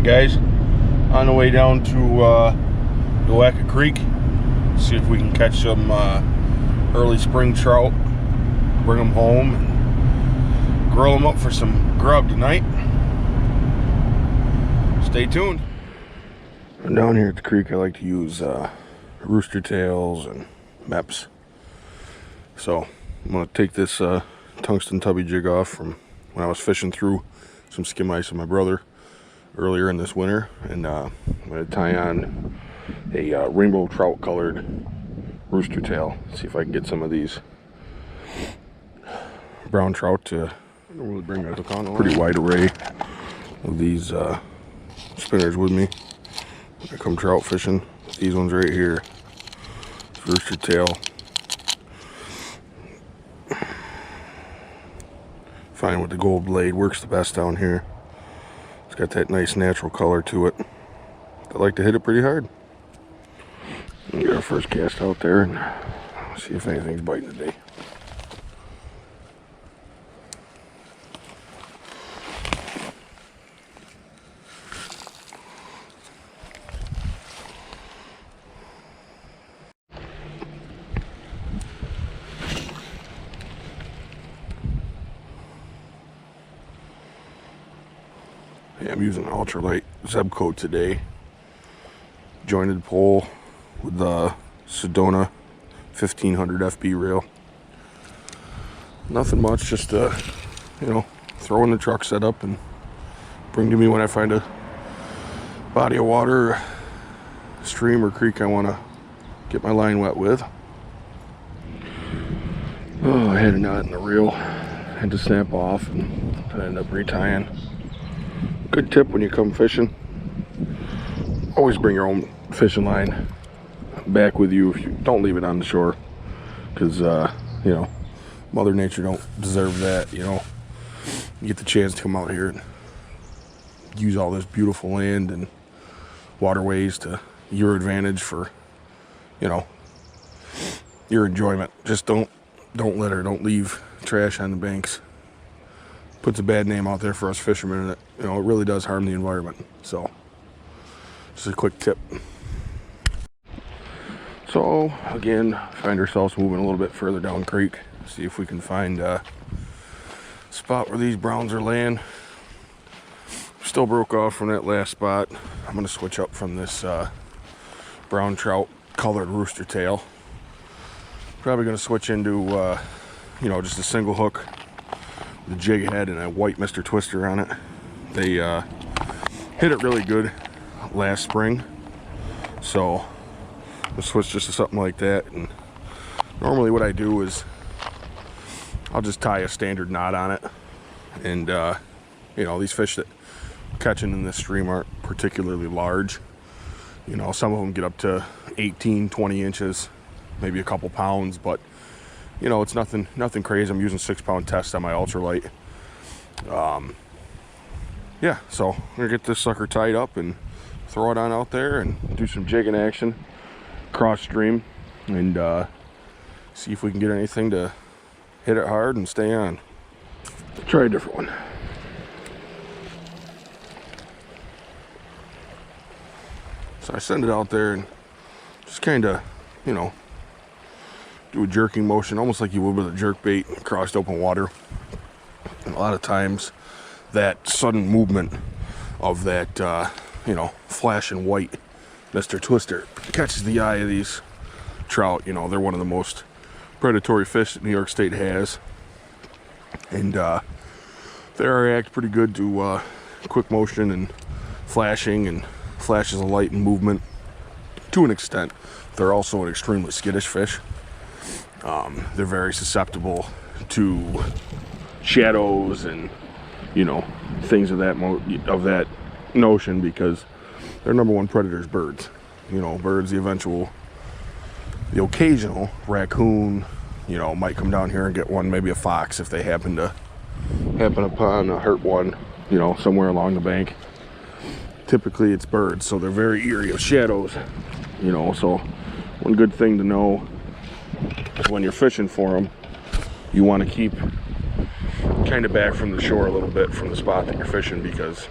guys, on the way down to the Oatka Creek, see if we can catch some early spring trout, bring them home and grill them up for some grub tonight. Stay tuned. Down here at the creek, I like to use rooster tails and meps. So I'm going to take this tungsten tubby jig off from when I was fishing through some skim ice with my brother earlier in this winter, and I'm going to tie on a rainbow trout colored rooster tail. See if I can get some of these brown trout to really bring a pretty wide array of these spinners with me when I come trout fishing. These ones right here, rooster tail. Fine with the gold blade, works the best down here. It's got that nice natural color to it. I like to hit it pretty hard. Get our first cast out there and see if anything's biting today. Yeah, I'm using an ultralight Zebco today. Jointed pole with the Sedona 1500 FB reel. Nothing much, just throw in the truck setup and bring to me when I find a body of water, stream or creek I want to get my line wet with. Oh, I had a knot in the reel, had to snap off and I ended up retying. Good tip when you come fishing, always bring your own fishing line back with you. If you don't leave it on the shore, because Mother Nature don't deserve that. You get the chance to come out here and use all this beautiful land and waterways to your advantage for your enjoyment. Just don't don't leave trash on the banks. Puts a bad name out there for us fishermen, and it really does harm the environment. So just a quick tip. So again, find ourselves moving a little bit further down creek, see if we can find a spot where these browns are laying. Still broke off from that last spot. I'm going to switch up from this brown trout colored rooster tail. Probably going to switch into just a single hook, the jig head and a white Mr. Twister on it. They hit it really good last spring, so I'll switch just to something like that. And normally what I do is I'll just tie a standard knot on it, and these fish that I'm catching in this stream aren't particularly large. Some of them get up to 18, 20 inches, maybe a couple pounds, but it's nothing crazy. I'm using 6-pound test on my ultralight. Yeah, so I'm gonna get this sucker tied up and throw it on out there and do some jigging action cross stream, and see if we can get anything to hit it hard and stay on. Try a different one. So I send it out there and just kind of do a jerking motion, almost like you would with a jerk bait across open water. And a lot of times that sudden movement of that flashing white Mr. Twister catches the eye of these trout. They're one of the most predatory fish that New York State has, and they react pretty good to quick motion and flashing and flashes of light and movement to an extent. They're also an extremely skittish fish. They're very susceptible to shadows and things of that notion, because their number one predator is birds. Birds, the occasional raccoon, might come down here and get one, maybe a fox if they happen upon a hurt one, somewhere along the bank. Typically it's birds, so they're very eerie of shadows. So one good thing to know is when you're fishing for them, you want to keep kind of back from the shore a little bit from the spot that you're fishing, because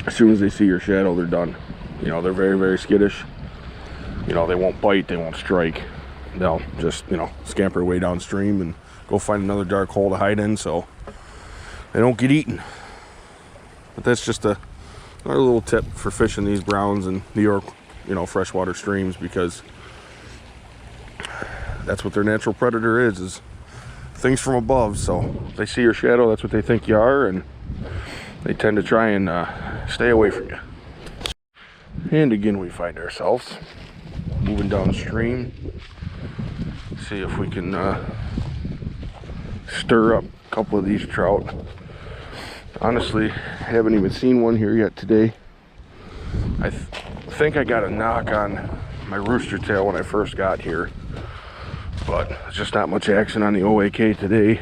as soon as they see your shadow, they're done. You know, they're very, very skittish. You know, they won't bite, they won't strike. They'll just, you know, scamper away downstream and go find another dark hole to hide in so they don't get eaten. But that's just another little tip for fishing these browns in New York, you know, freshwater streams, because that's what their natural predator is things from above. So if they see your shadow, that's what they think you are, and they tend to try and stay away from you. And again, we find ourselves moving downstream. See if we can stir up a couple of these trout. Honestly, haven't even seen one here yet today. I think I got a knock on my rooster tail when I first got here, but there's just not much action on the OAK today.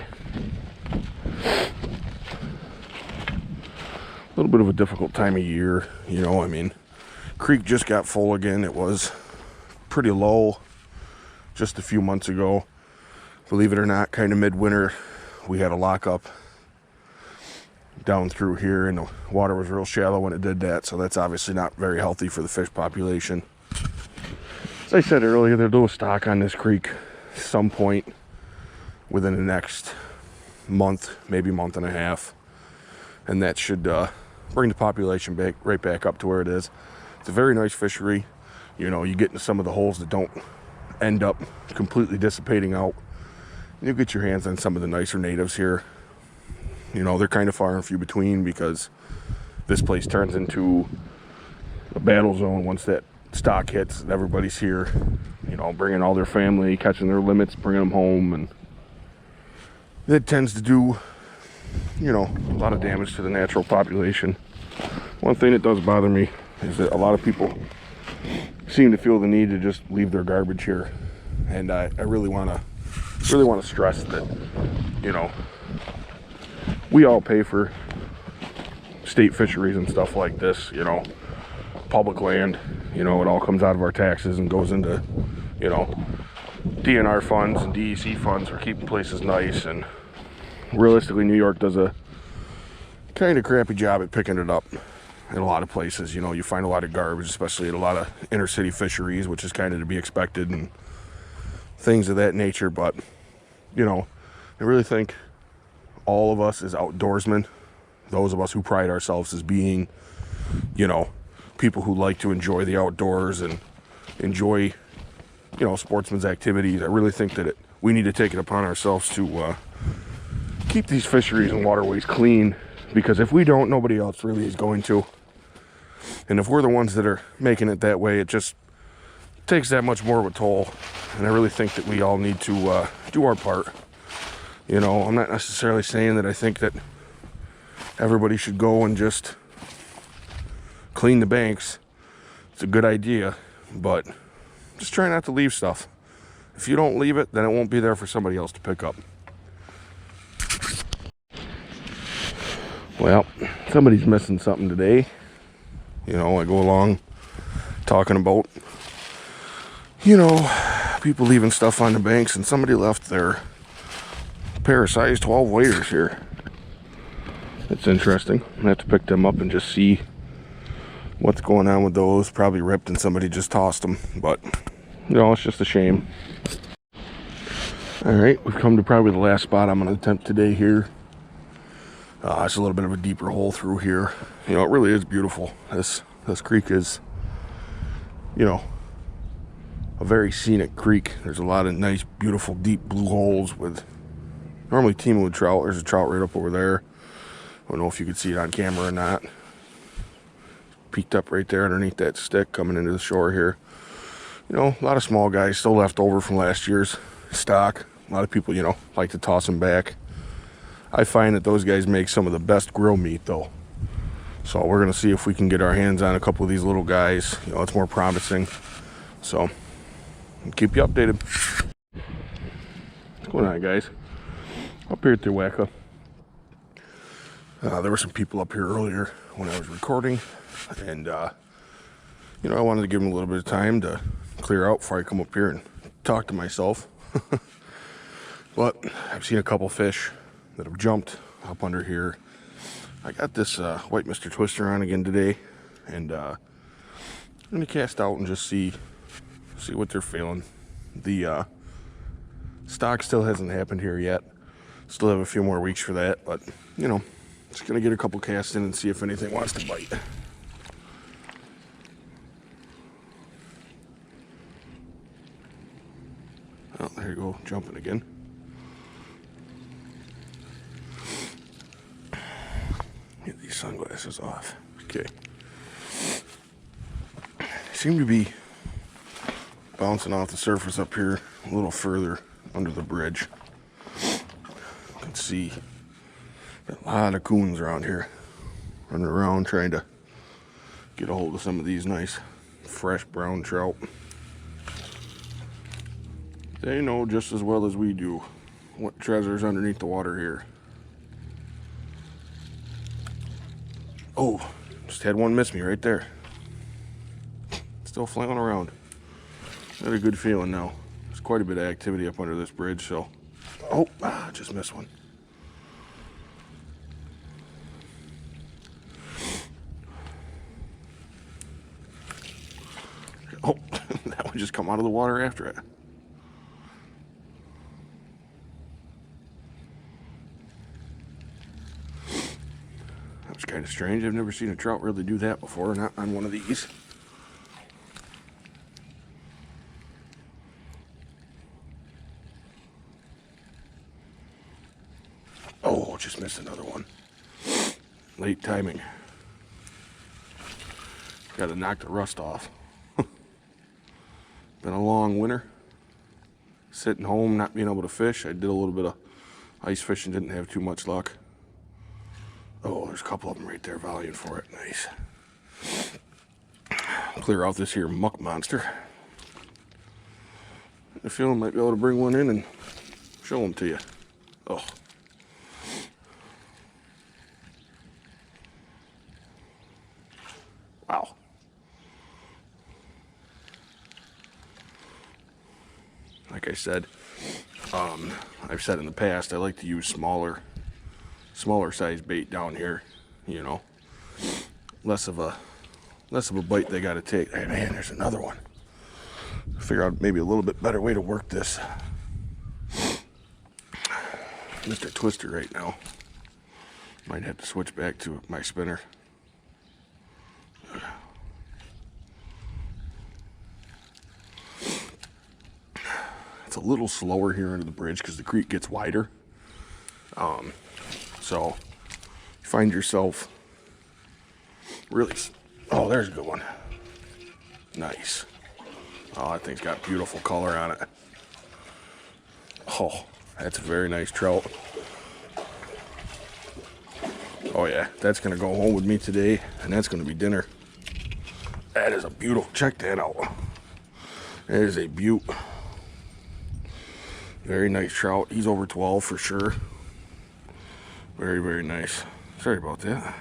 A little bit of a difficult time of year, you know. I mean, creek just got full again. It was pretty low just a few months ago. Believe it or not, kind of midwinter, we had a lockup down through here, and the water was real shallow when it did that, so that's obviously not very healthy for the fish population. As I said earlier, they'll do a stock on this creek some point within the next month, maybe month and a half, and that should bring the population right back up to where it is. It's a very nice fishery. You know, you get into some of the holes that don't end up completely dissipating out. You'll get your hands on some of the nicer natives here. You know, they're kind of far and few between because this place turns into a battle zone once that stock hits. Everybody's here, you know, bringing all their family, catching their limits, bringing them home, and it tends to do, you know, a lot of damage to the natural population. One thing that does bother me is that a lot of people seem to feel the need to just leave their garbage here, and I really want to stress that, you know, we all pay for state fisheries and stuff like this, you know, public land. You know, it all comes out of our taxes and goes into, you know, DNR funds and DEC funds for keeping places nice. And realistically, New York does a kind of crappy job at picking it up in a lot of places. You know, you find a lot of garbage, especially at a lot of inner city fisheries, which is kind of to be expected and things of that nature. But, you know, I really think all of us as outdoorsmen, those of us who pride ourselves as being, you know, people who like to enjoy the outdoors and enjoy, you know, sportsman's activities, I really think that we need to take it upon ourselves to keep these fisheries and waterways clean, because if we don't, nobody else really is going to. And if we're the ones that are making it that way, it just takes that much more of a toll. And I really think that we all need to do our part. You know, I'm not necessarily saying that I think that everybody should go and just clean the banks. It's a good idea, but just try not to leave stuff. If you don't leave it, then it won't be there for somebody else to pick up. Well, somebody's missing something today. You know, I go along talking about, you know, people leaving stuff on the banks, and somebody left their pair of size 12 waders here. It's interesting. I'm gonna have to pick them up and just see what's going on with those. Probably ripped and somebody just tossed them, but you know, it's just a shame. All right, we've come to probably the last spot I'm gonna attempt today here. It's a little bit of a deeper hole through here. You know, it really is beautiful. This creek is, you know, a very scenic creek. There's a lot of nice, beautiful, deep blue holes with normally teeming with trout. There's a trout right up over there. I don't know if you could see it on camera or not. Peeked up right there underneath that stick coming into the shore here. You know, a lot of small guys still left over from last year's stock. A lot of people, you know, like to toss them back. I find that those guys make some of the best grill meat though. So we're gonna see if we can get our hands on a couple of these little guys. You know, it's more promising. So I'll keep you updated. What's going on, guys? Up here at the Oatka. There were some people up here earlier when I was recording, and you know, I wanted to give them a little bit of time to clear out before I come up here and talk to myself. But I've seen a couple fish that have jumped up under here. I got this white Mr. Twister on again today, and I'm gonna cast out and just see what they're feeling. The stock still hasn't happened here yet. Still have a few more weeks for that, but you know, just gonna get a couple casts in and see if anything wants to bite. Oh, there you go, jumping again. Get these sunglasses off. Okay. Seem to be bouncing off the surface up here a little further under the bridge. You can see a lot of coons around here running around trying to get a hold of some of these nice fresh brown trout. They know just as well as we do what treasures underneath the water here. Oh, just had one miss me right there. Still flailing around. Got a good feeling now. There's quite a bit of activity up under this bridge, so. Oh, just missed one. Oh, that one just come out of the water after it. That was kind of strange. I've never seen a trout really do that before, not on one of these. Oh, just missed another one. Late timing. Got to knock the rust off. Been a long winter. Sitting home, not being able to fish. I did a little bit of ice fishing, didn't have too much luck. Oh, there's a couple of them right there volleying for it. Nice. Clear out this here muck monster. I feel I might be able to bring one in and show them to you. Oh. Wow. Like I said, I've said in the past, I like to use smaller size bait down here, you know. Less of a bite they gotta take. Hey man, there's another one. Figure out maybe a little bit better way to work this Mr. Twister right now. Might have to switch back to my spinner. It's a little slower here under the bridge because the creek gets wider. So you find yourself really, oh, there's a good one. Nice. Oh, that thing's got beautiful color on it. Oh, that's a very nice trout. Oh yeah, that's gonna go home with me today, and that's gonna be dinner. That is a beautiful, check that out. That is a beaut. Very nice trout. He's over 12 for sure. Very, very nice. Sorry about that.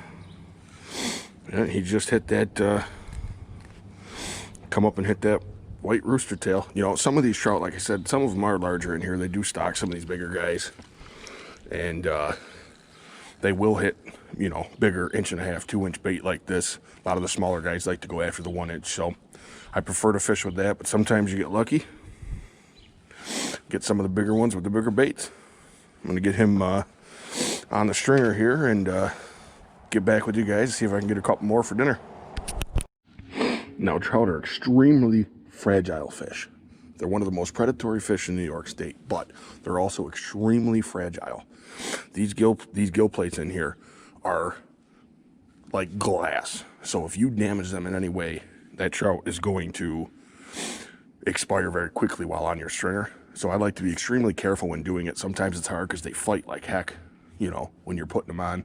Yeah, he just hit that, come up and hit that white rooster tail. You know, some of these trout, like I said, some of them are larger in here. They do stock some of these bigger guys. And they will hit, you know, bigger 1.5-inch, 2-inch bait like this. A lot of the smaller guys like to go after the 1-inch. So I prefer to fish with that, but sometimes you get lucky. Get some of the bigger ones with the bigger baits. I'm gonna get him on the stringer here and get back with you guys, see if I can get a couple more for dinner. Now, trout are extremely fragile fish. They're one of the most predatory fish in New York State, but they're also extremely fragile. These gill plates in here are like glass. So if you damage them in any way, that trout is going to expire very quickly while on your stringer. So I like to be extremely careful when doing it. Sometimes it's hard because they fight like heck, you know, when you're putting them on.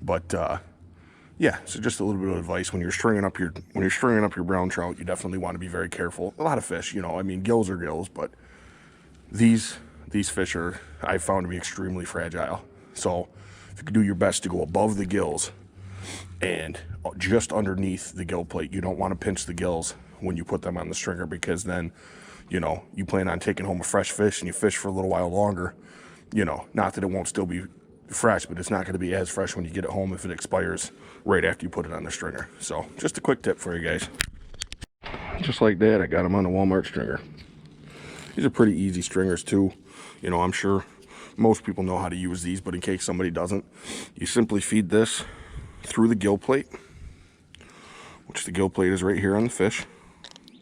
But yeah, so just a little bit of advice when you're stringing up your brown trout, you definitely want to be very careful. A lot of fish, you know, I mean, gills are gills, but these fish are, I've found to be extremely fragile. So if you can do your best to go above the gills and just underneath the gill plate, you don't want to pinch the gills when you put them on the stringer, because then, you know, you plan on taking home a fresh fish and you fish for a little while longer, you know, not that it won't still be fresh, but it's not going to be as fresh when you get it home if it expires right after you put it on the stringer. So just a quick tip for you guys. Just like that, I got them on the Walmart stringer. These are pretty easy stringers too. You know, I'm sure most people know how to use these, but in case somebody doesn't, you simply feed this through the gill plate, which the gill plate is right here on the fish.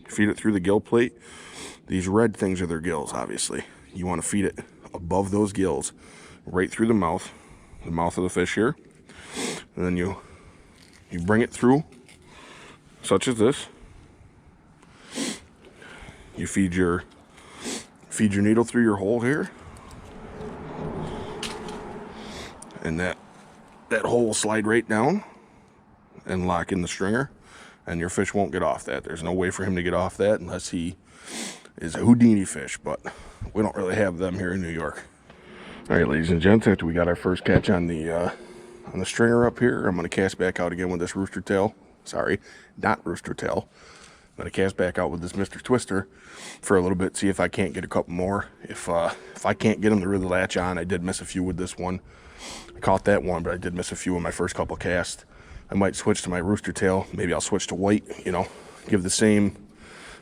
Feed it through the gill plate. These red things are their gills, obviously. You want to feed it above those gills, right through the mouth of the fish here. And then you bring it through, such as this. You feed your needle through your hole here, and that hole will slide right down and lock in the stringer, and your fish won't get off that. There's no way for him to get off that unless he is a Houdini fish, but we don't really have them here in New York. All right, ladies and gents, after we got our first catch on the stringer up here, I'm going to cast back out again with this rooster tail. Sorry, not rooster tail. I'm going to cast back out with this Mr. Twister for a little bit, see if I can't get a couple more. If I can't get them to really latch on, I did miss a few with this one. I caught that one, but I did miss a few in my first couple casts. I might switch to my rooster tail. Maybe I'll switch to white, you know, give the same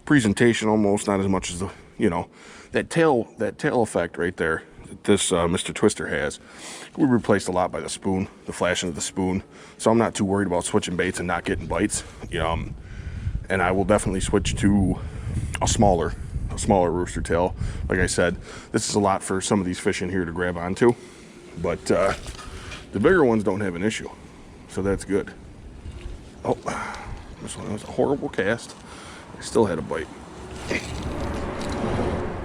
presentation almost, not as much as the, you know, that tail effect right there that this Mr. Twister has. We replaced a lot by the spoon, the flashing of the spoon. So I'm not too worried about switching baits and not getting bites. And I will definitely switch to a smaller rooster tail. Like I said, this is a lot for some of these fish in here to grab onto, but the bigger ones don't have an issue, so that's good. Oh, this one was a horrible cast. I still had a bite.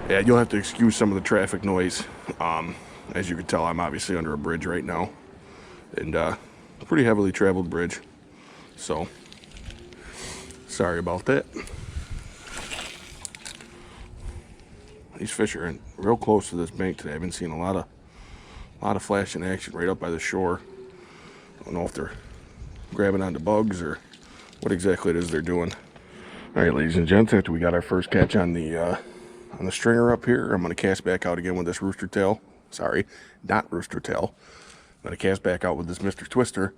Yeah, you'll have to excuse some of the traffic noise. As you can tell, I'm obviously under a bridge right now, and a pretty heavily traveled bridge, so sorry about that. These fish are real close to this bank today. I've been seeing a lot of flashing action right up by the shore. I don't know if they're grabbing onto bugs or what exactly it is they're doing. All right, ladies and gents, after we got our first catch on the stringer up here, I'm going to cast back out again with this rooster tail. Sorry, not rooster tail. I'm going to cast back out with this Mr. Twister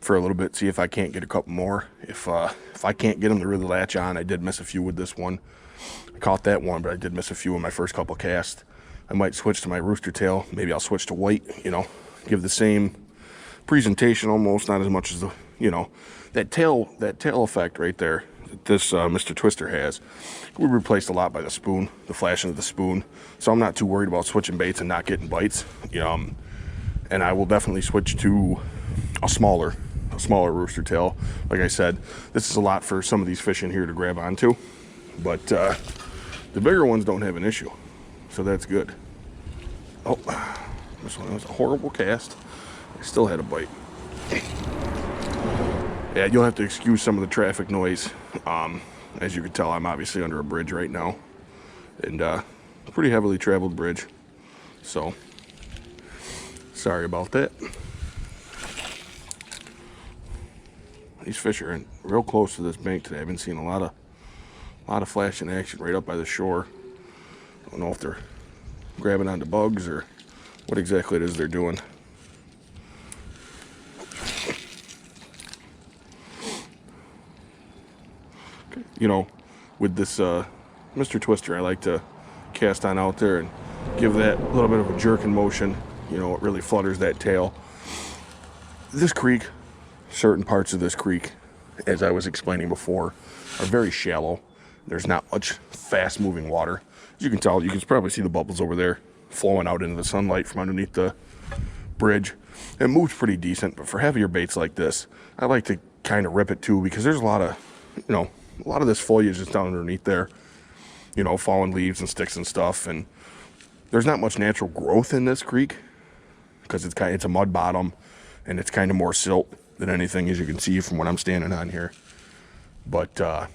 for a little bit, see if I can't get a couple more. If I can't get them to really latch on, I did miss a few with this one. I caught that one, but I did miss a few in my first couple casts. I might switch to my rooster tail. Maybe I'll switch to white, you know, give the same presentation almost, not as much as the, you know, that tail effect right there that this Mr. Twister has. We replaced a lot by the spoon, the flashing of the spoon. So I'm not too worried about switching baits and not getting bites. And I will definitely switch to a smaller rooster tail. Like I said, this is a lot for some of these fish in here to grab onto, but the bigger ones don't have an issue, so that's good. Oh, this one was a horrible cast. I still had a bite. Yeah, you'll have to excuse some of the traffic noise. As you can tell, I'm obviously under a bridge right now, and a pretty heavily traveled bridge, so sorry about that. These fish are real close to this bank today. I've been seeing a lot of flashing action right up by the shore. I don't know if they're grabbing onto bugs or what exactly it is they're doing. You know, with this Mr. Twister, I like to cast on out there and give that little bit of a jerking motion. You know, it really flutters that tail. This creek, certain parts of this creek, as I was explaining before, are very shallow. There's not much fast moving water. As you can tell, you can probably see the bubbles over there flowing out into the sunlight from underneath the bridge. It moves pretty decent, but for heavier baits like this, I like to kind of rip it too, because there's a lot of, you know, a lot of this foliage is down underneath there, you know, fallen leaves and sticks and stuff, and there's not much natural growth in this creek because it's a mud bottom and it's kind of more silt than anything, as you can see from what I'm standing on here. But a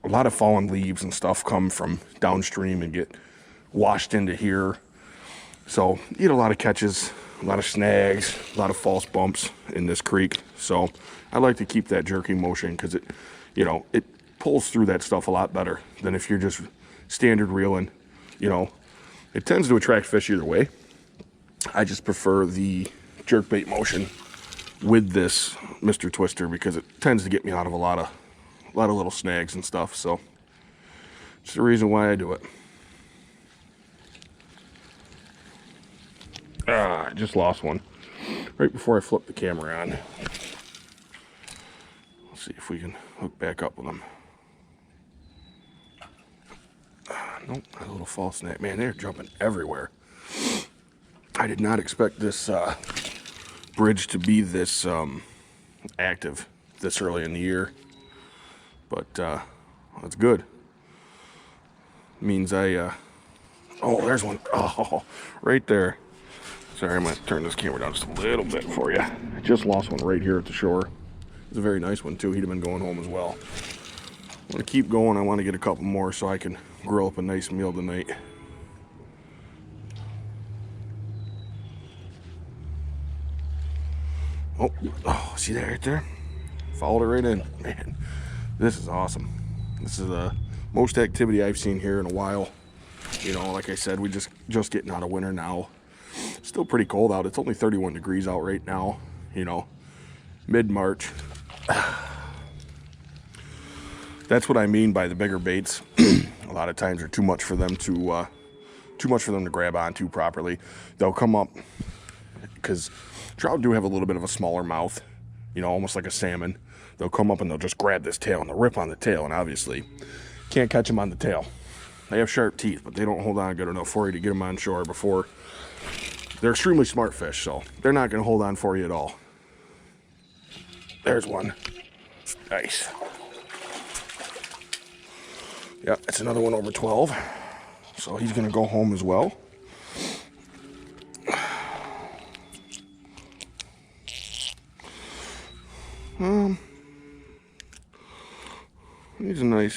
lot of fallen leaves and stuff come from downstream and get washed into here. So you get a lot of catches, a lot of snags, a lot of false bumps in this creek. So I like to keep that jerking motion because it, you know, it pulls through that stuff a lot better than if you're just standard reeling. You know, it tends to attract fish either way. I just prefer the jerkbait motion with this Mr. Twister because it tends to get me out of a lot of little snags and stuff. So it's the reason why I do it. I just lost one right before I flipped the camera on. Let's see if we can hook back up with them. Nope, a little false snag. Man, they're jumping everywhere. I did not expect this bridge to be this active this early in the year, but that's good. Means I oh, there's one. Oh, right there. Sorry, I'm gonna turn this camera down just a little bit for you. I just lost one right here at the shore. It's a very nice one too. He'd have been going home as well. I'm gonna keep going. I want to get a couple more so I can grill up a nice meal tonight. Oh, see that right there? Followed it right in. Man, this is awesome. This is the most activity I've seen here in a while. You know, like I said, we just getting out of winter now. Still pretty cold out. It's only 31 degrees out right now. You know, mid-March. That's what I mean by the bigger baits. A lot of times are too much for them to grab onto properly. They'll come up because trout do have a little bit of a smaller mouth, you know, almost like a salmon. They'll come up and they'll just grab this tail and they'll rip on the tail, and obviously can't catch them on the tail. They have sharp teeth, but they don't hold on good enough for you to get them on shore before. They're extremely smart fish, so they're not going to hold on for you at all. There's one. Nice. Yep, it's another one over 12. So he's going to go home as well.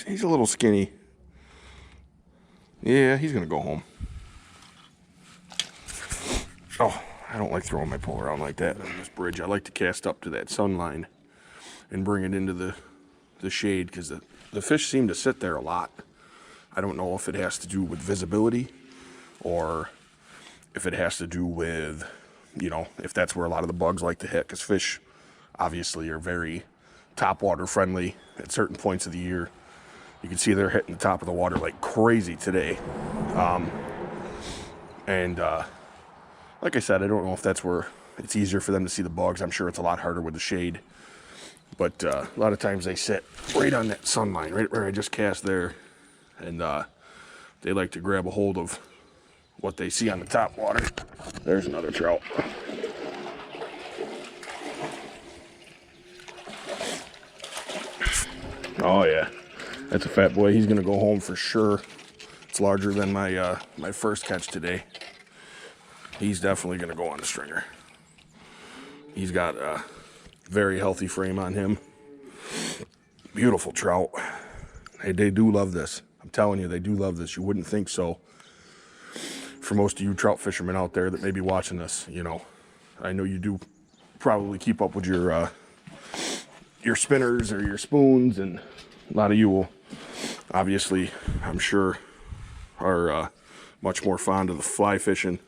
He's a little skinny. Yeah, he's going to go home. Oh, I don't like throwing my pole around like that on this bridge. I like to cast up to that sun line and bring it into the shade because the fish seem to sit there a lot. I don't know if it has to do with visibility or if it has to do with, you know, if that's where a lot of the bugs like to hit, because fish obviously are very topwater friendly at certain points of the year. You can see they're hitting the top of the water like crazy today. Like I said, I don't know if that's where it's easier for them to see the bugs. I'm sure it's a lot harder with the shade. But a lot of times they sit right on that sun line, right where I just cast there. And they like to grab a hold of what they see on the top water. There's another trout. Oh yeah, that's a fat boy. He's gonna go home for sure. It's larger than my my first catch today. He's definitely gonna go on the stringer. He's got a very healthy frame on him. Beautiful trout. Hey, they do love this. I'm telling you, they do love this. You wouldn't think so. For most of you trout fishermen out there that may be watching this, you know, I know you do probably keep up with your spinners or your spoons, and a lot of you will obviously, I'm sure, are much more fond of the fly fishing.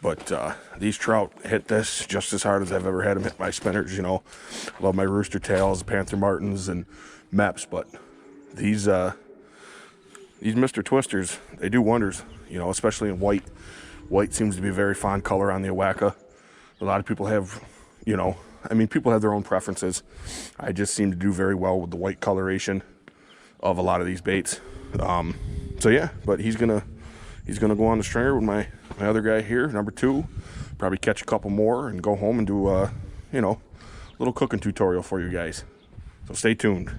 But these trout hit this just as hard as I've ever had them hit my spinners. You know, I love my rooster tails, Panther Martins, and Meps, but these Mr. Twisters, they do wonders. You know, especially in white. White seems to be a very fond color on the Oatka. A lot of people have, you know, I mean, people have their own preferences. I just seem to do very well with the white coloration of a lot of these baits. So yeah, but he's gonna go on the stringer with my other guy here, number 2. Probably catch a couple more and go home and do you know, a little cooking tutorial for you guys. So stay tuned.